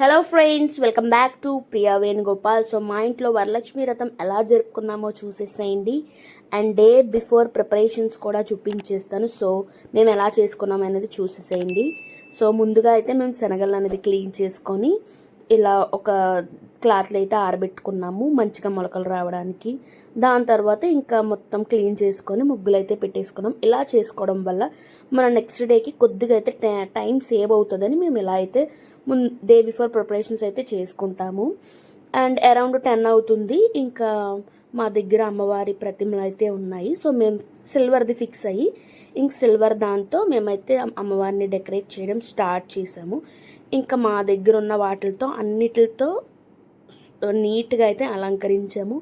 Hello friends, welcome back to Priya Venugopal. So మా ఇంట్లో వరలక్ష్మి వ్రతం ఎలా జరుపుకున్నామో చూసేసేయండి. అండ్ డే బిఫోర్ ప్రిపరేషన్స్ కూడా చూపించేస్తాను. సో మేము ఎలా చేసుకున్నాం అనేది చూసేసేయండి. సో ముందుగా అయితే మేము శనగలు అనేది క్లీన్ చేసుకొని ఇలా ఒక క్లాత్లో అయితే ఆరబెట్టుకున్నాము మంచిగా మొలకలు రావడానికి. దాని తర్వాత ఇంకా మొత్తం క్లీన్ చేసుకొని ముగ్గులు అయితే పెట్టేసుకున్నాం. ఇలా చేసుకోవడం వల్ల మన నెక్స్ట్ డేకి కొద్దిగా అయితే టైం సేవ్ అవుతుందని మేము ఇలా అయితే డే బిఫోర్ ప్రిపరేషన్స్ అయితే చేసుకుంటాము. అండ్ అరౌండ్ 10 అవుతుంది. ఇంకా మా దగ్గర అమ్మవారి ప్రతిమలు అయితే ఉన్నాయి. సో మేము సిల్వర్ది ఫిక్స్ అయ్యి ఇంక సిల్వర్ దాంతో మేమైతే అమ్మవారిని డెకరేట్ చేయడం స్టార్ట్ చేసాము. ఇంకా మా దగ్గర ఉన్న వాటితో అన్నిటితో నీట్గా అయితే అలంకరించాము.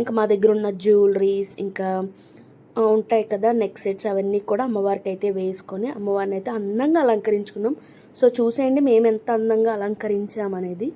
ఇంకా మా దగ్గర ఉన్న జ్యువెలరీస్ ఇంకా ఉంటాయి కదా నెక్ సెట్స్, అవన్నీ కూడా అమ్మవారికి అయితే వేసుకొని అమ్మవారిని అయితే అందంగా అలంకరించుకున్నాం. సో చూసేయండి మేము ఎంత అందంగా అలంకరించామనేది.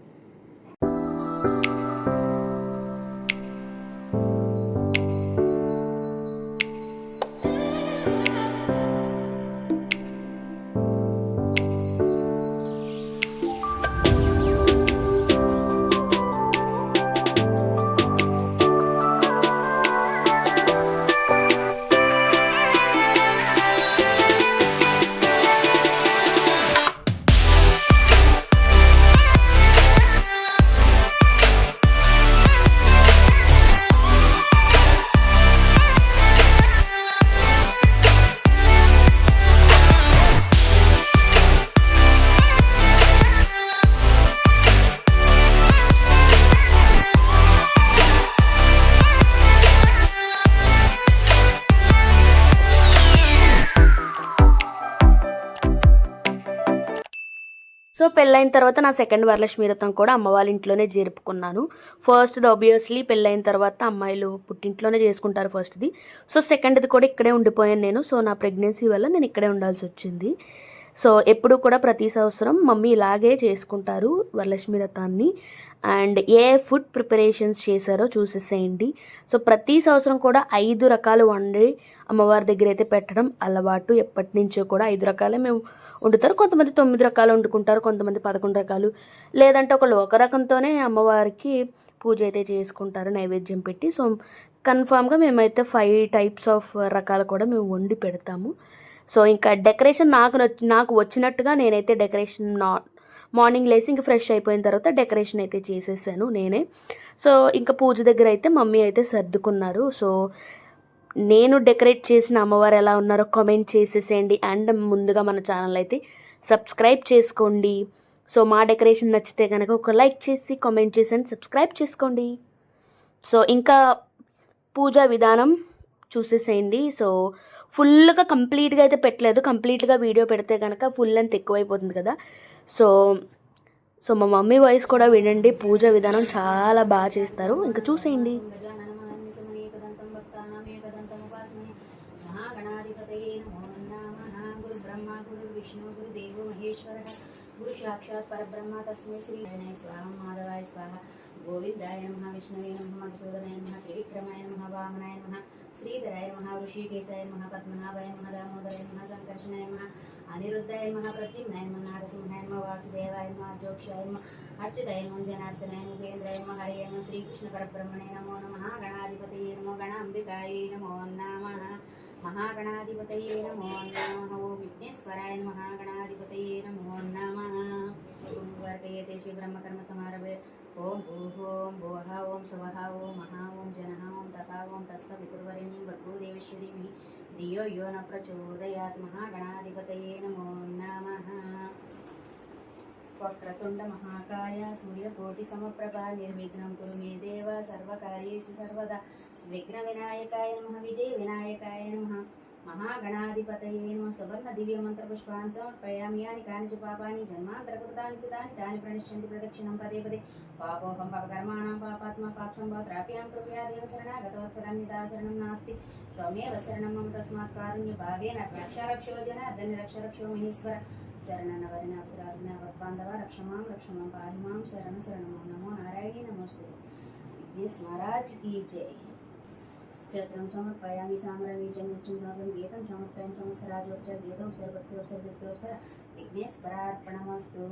సో పెళ్ళైన తర్వాత నా సెకండ్ వరలక్ష్మి వ్రతం కూడా అమ్మ వాళ్ళ ఇంట్లోనే జరుపుకున్నాను. ఫస్ట్ది ఆబ్వియస్లీ పెళ్ళైన తర్వాత అమ్మాయిలు పుట్టింట్లోనే చేసుకుంటారు ఫస్ట్ది. సో సెకండ్ది కూడా ఇక్కడే ఉండిపోయాను నేను. సో నా ప్రెగ్నెన్సీ వల్ల నేను ఇక్కడే ఉండాల్సి వచ్చింది. సో ఎప్పుడు కూడా ప్రతి సంవత్సరం మమ్మీ ఇలాగే చేసుకుంటారు వరలక్ష్మి వ్రతాన్ని. అండ్ ఏ ఫుడ్ ప్రిపరేషన్స్ చేశారో చూసేసేయండి. సో ప్రతి సంవత్సరం కూడా 5 రకాలు వండి అమ్మవారి దగ్గర అయితే పెట్టడం అలవాటు. ఎప్పటి నుంచో కూడా 5 రకాలే మేము వండుతారు. కొంతమంది 9 రకాలు వండుకుంటారు, కొంతమంది 11 రకాలు, లేదంటే ఒకళ్ళు ఒక రకంతోనే అమ్మవారికి పూజ అయితే చేసుకుంటారు నైవేద్యం పెట్టి. సో కన్ఫామ్గా మేమైతే 5 టైప్స్ ఆఫ్ రకాలు కూడా మేము వండి పెడతాము. సో ఇంకా డెకరేషన్ నాకు వచ్చినట్టుగా నేనైతే డెకరేషన్ మార్నింగ్ లేసి ఇంక ఫ్రెష్ అయిపోయిన తర్వాత డెకరేషన్ అయితే చేసేసాను నేనే. సో ఇంకా పూజ దగ్గర అయితే మమ్మీ అయితే సర్దుకున్నారు. సో నేను డెకరేట్ చేసిన అమ్మవారు ఎలా ఉన్నారో కామెంట్ చేసేసేయండి. అండ్ ముందుగా మన ఛానల్ అయితే సబ్స్క్రైబ్ చేసుకోండి. సో మా డెకరేషన్ నచ్చితే కనుక ఒక లైక్ చేసి కామెంట్ చేసి సబ్స్క్రైబ్ చేసుకోండి. సో ఇంకా పూజా విధానం చూసేసేయండి. సో ఫుల్గా కంప్లీట్గా అయితే పెట్టలేదు. కంప్లీట్గా వీడియో పెడితే కనుక ఫుల్ లెంత్ ఎక్కువైపోతుంది కదా. సో మా మమ్మీ వాయిస్ కూడా వినండి. పూజ విధానం చాలా బాగా చేస్తారు. ఇంకా చూసేయండి. గురు సాక్షాత్ పరబ్రహ్మ తస్మై శ్రీ స్వాహ మాధవాయ స్వాహ గోవిందాయ నమః విష్ణవే నమః మధుసూదనాయ నమః త్రివిక్రమాయ నమః వామనాయ నమః శ్రీధరాయ నమః ఋషికేశాయ నమః పద్మనాభాయ నమః దామోదరాయ నమః సంకర్షణాయ నమః అనిరుద్ధాయ నమః ప్రద్యుమ్నాయ నమః నారసింహాయ నమః వాసుదేవాయ నమః జోక్షాయ నమః అచ్యుతాయ నమః జనార్దనాయ నమః ఉపేంద్రాయ నమః హరయ నమః శ్రీకృష్ణ పరబ్రహ్మణే నమో నమః గణాధిపతయే నమో గణాంబికాయే నమో నమః మహాగణాధిపతయే నమో నమః ఓం విఘ్నేశ్వరాయ నమః గణాధిపతయే నమో నమః వర్గయతే శ్రీ బ్రహ్మకర్మ సమారభే ఓం భూహోం భువః ఓం సువః ఓం మహా ఓం జనః ఓం తథా ఓం తస్సవితుర్వరేణ్యం భర్గో దేవస్య ధీమహి ధియో యో న ప్రచోదయాత్ మహాగణాధిపతయే నమో నమః. వక్రతుండ మహాకాయ సూర్యకోటి సమప్రభ నిర్విఘ్నం కురు మే దేవ సర్వకార్యేషు సర్వదా విఘ్న వినాయకాయ నమః విజయ వినాయకాయ నమః మహాగణాధిపతయే నమః. సువర్ణ దివ్య మంత్ర పుష్పాన్ని సమర్పయామి. యాని కాని చ పాపాని జన్మాంతరకృతాని చ తాని ప్రణశ్యంతి ప్రదక్షిణం పదే పదే పాపోహం పాపకర్మాణం పాపాత్మ పాపసంభవత్రాప్యాం కృపయా దేవ శరణాగతవత్సరం నిదాశరణం నాస్తి త్వమేవ శరణం మమ తస్మాత్ కారుణ్య భావేన రక్షరక్షో జనార్దన రక్షరక్షో మహేశ్వర శరణనవరిన పురాజ్ఞ వద్బాంధవ రక్షమాం రక్షమాం పాహిమాం శరణం శరణం నమో నారాయణి నమోస్తుతే. విఘ్నేశ్ మహారాజ్ की जय. छत्रं समर्पयामि सामरवीर्यं नित्यं गीतं समर्पयामि समस्तराजोपचार गीतं सर्वभक्त्योत्सर विघ्नेश्वरार्पणमस्तु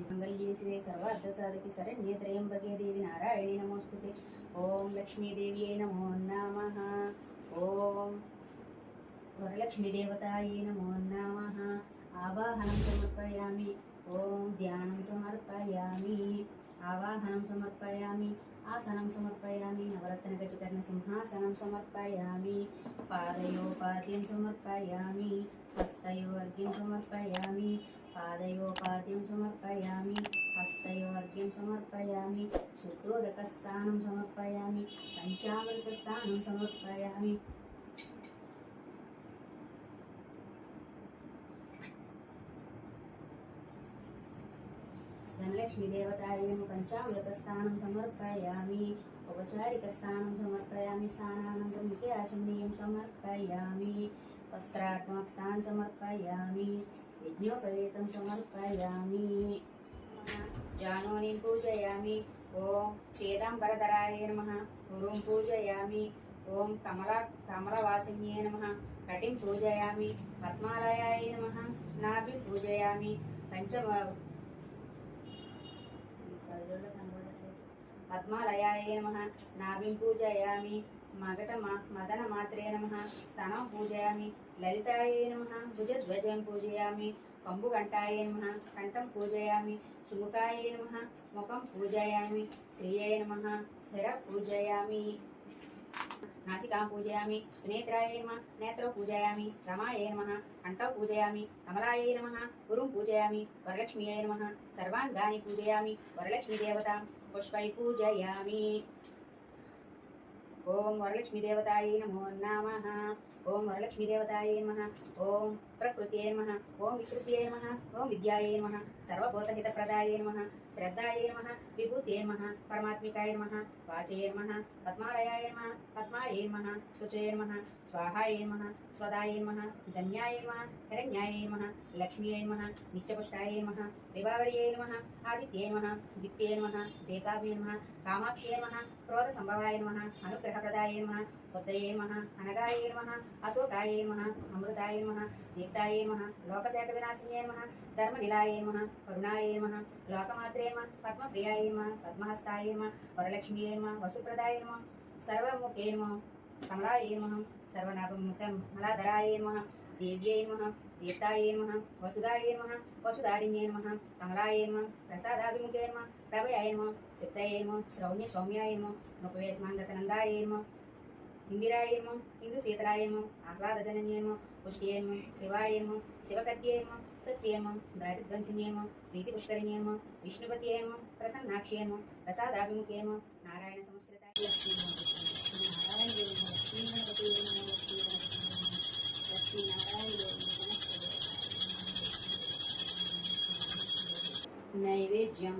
मंगल्ये शिवे सर्वार्थसाधके शरण्ये त्र्यंबके देवी नारायणी नमोस्तुते ओम लक्ष्मीदेव्यै नमो नमः ओम वरलक्ष्मीदेवतायै नमो नमः आवाहनं समर्पयामि ओम ध्यानं समर्पयामि आवाहनं समर्पयामि आसनं समर्पयामि नवरत्नगजकर्णसिंहासनं समर्पयामि पादयोपाद्यं समर्पयामि हस्तयोर्घ्यं समर्पयामि पादयोपाद्यं समर्पयामि हस्तयोर्घ्यं समर्पयामि शुद्धोदकस्नानं समर्पयामि पञ्चामृतस्नानं समर्पयामि धनलक्ष्मी देवतायै पञ्चामृतस्नानं समर्पयामि औपचारिकस्नानं समर्पयामि स्नानानन्तरं मुखे आचमनीयं समर्पयामि वस्त्रात्मकस्नानं समर्पयामि यज्ञोपवीतं समर्पयामि जानूनीं पूजयामि ओम पीताम्बरधराय नमः गुरुं पूजयामि ओम कमलवासिन्ये नमः कटिं पूजयामि पद्मालयाय नमः नाभिं पूजयामि पद्मालयाय नमः नाभिं पूजयामि मदनमात्रे नमः स्तनं पूजयामि ललिताय नमः भुजध्वजं पूजयामि कंबुघण्टाय नमः कंठं पूजयामि सुमुखाय नमः मुखं पूजयामि श्रिये नमः शिरः पूजयामि नासिकां पूजयामि सुनेत्राय नमः नेत्रौ पूजयामि रमाय नमः कंठौ पूजयामि कमलाय नमः गुरुं पूजयामि वरलक्ष्मीयै नमः सर्वाङ्गानि पूजयामि वरलक्ष्मी देवतां पुष्पै पूजयामि ओम वरलक्ष्मी देवतायै नमो नमः ओम वरलक्ष्मी देवतायै नमः ओम प्रकृत्यै नमः ओम विकृत्यै नमः ओम विद्यायै नमः सर्वभूतहितप्रदायै नमः श्रद्धायै नमः विभूत्यै नमः परमात्मिकाय नमः वाचये नमः पद्मालयाय नमः पद्मायै नमः शुचये नमः स्वाहाय नमः स्वदाय नमः धन्याय नमः हिरण्याय नमः लक्ष्मीयै नमः नित्यपुष्टाय नमः विभावर्यै नमः आदित्यै नमः दित्यै नमः देकाभ्ये नमः कामाक्ष्यै नमः क्रोधसम्भवाय नमः अनुग्रहप्रदाय नमः बुद्धये नमः अनगाय नमः अशोकाय नमः अमृताय नमः दीप्ताय नमः लोकशाकविनाशिन्ये नमः धर्मनिलाय नमः करुणाय नमः लोकमात्रे नमः पद्मप्रियाय नमः पद्महस्ताय नमः वरलक्ष्मीये नमः वसुप्रदाय नमः सर्वमुखे नमः कमलाय नमः सर्वनाभमुखं मलाधराय नमः देव्यै नमः दीप्ताय नमः वसुदाय नमः वसुधारिण्ये नमः कमलाय नमः प्रसादाभिमुखे नमः प्रभयाय नमः सिद्धये नमः श्रौण्य सौम्याय नमः नृपवेशमाङ्गतनन्दाय नमः इंदिराय नमः इंदुशीतलाय नमः आह्लादजनन्ये नमः पुष्ट्ये नमः शिवाय नमः शिवकद्ये नमः सत्ये नमः दारिद्र्यवंशिन्ये नमः प्रीतिपुष्करिण्ये नमः विष्णुपत्ये नमः प्रसन्नाक्ष्ये नमः प्रसादाभिमुखे नमः नारायण संस्कृताय लक्ष्मी నైవేద్యం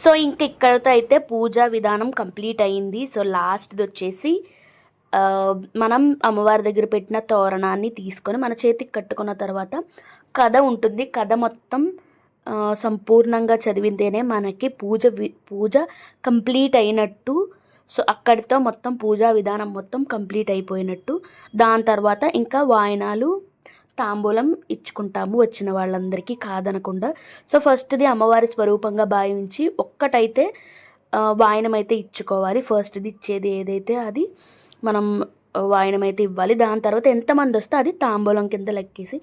సో ఇంక ఇక్కడతో అయితే పూజా విధానం కంప్లీట్ అయింది. సో లాస్ట్ది వచ్చేసి మనం అమ్మవారి దగ్గర పెట్టిన తోరణాన్ని తీసుకొని మన చేతికి కట్టుకున్న తర్వాత కథ ఉంటుంది. కథ మొత్తం సంపూర్ణంగా చదివితేనే మనకి పూజ కంప్లీట్ అయినట్టు. సో అక్కడితో మొత్తం పూజా విధానం మొత్తం కంప్లీట్ అయిపోయినట్టు. దాని తర్వాత ఇంకా వాయనాలు తాంబూలం ఇచ్చుకుంటాము వచ్చిన వాళ్ళందరికీ కాదనకుండా. సో ఫస్ట్ది అమ్మవారి స్వరూపంగా భావించి ఒక్కటైతే వాయనం అయితే ఇచ్చుకోవాలి. ఫస్ట్ది ఇచ్చేది ఏదైతే అది మనం వాయనం అయితే ఇవ్వాలి. దాని తర్వాత ఎంతమంది వస్తే అది తాంబూలం కింద లెక్కేసి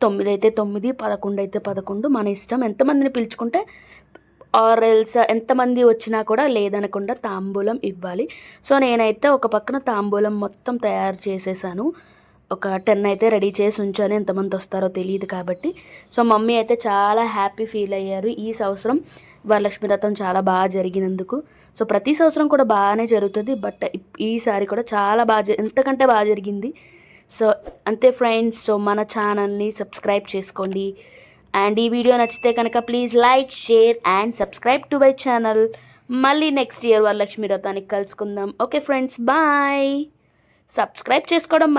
9 అయితే 9, 11 అయితే 11 మన ఇష్టం. ఎంతమందిని పిలుచుకుంటే ఆర్ఎల్స్ ఎంతమంది వచ్చినా కూడా లేదనకుండా తాంబూలం ఇవ్వాలి. సో నేనైతే ఒక పక్కన తాంబూలం మొత్తం తయారు చేసేసాను. ఒక 10 అయితే రెడీ చేసి ఉంచాను, ఎంతమంది వస్తారో తెలియదు కాబట్టి. సో మమ్మీ అయితే చాలా హ్యాపీ ఫీల్ అయ్యారు. ఈ సంవత్సరం వరలక్ష్మి వ్రతం చాలా బాగా జరిగినందుకు. సో ప్రతి సంవత్సరం కూడా బాగానే జరుగుతుంది, బట్ ఈసారి కూడా చాలా బాగా ఎంతకంటే బాగా జరిగింది. సో అంతే ఫ్రెండ్స్. సో మన ఛానల్ని సబ్స్క్రైబ్ చేసుకోండి. అండ్ ఈ వీడియో నచ్చితే కనుక please like, share and subscribe to my channel. మళ్ళీ నెక్స్ట్ ఇయర్ వరలక్ష్మి వ్రతానికి కలుసుకుందాం. Okay friends, bye. సబ్స్క్రైబ్ చేసుకోవడం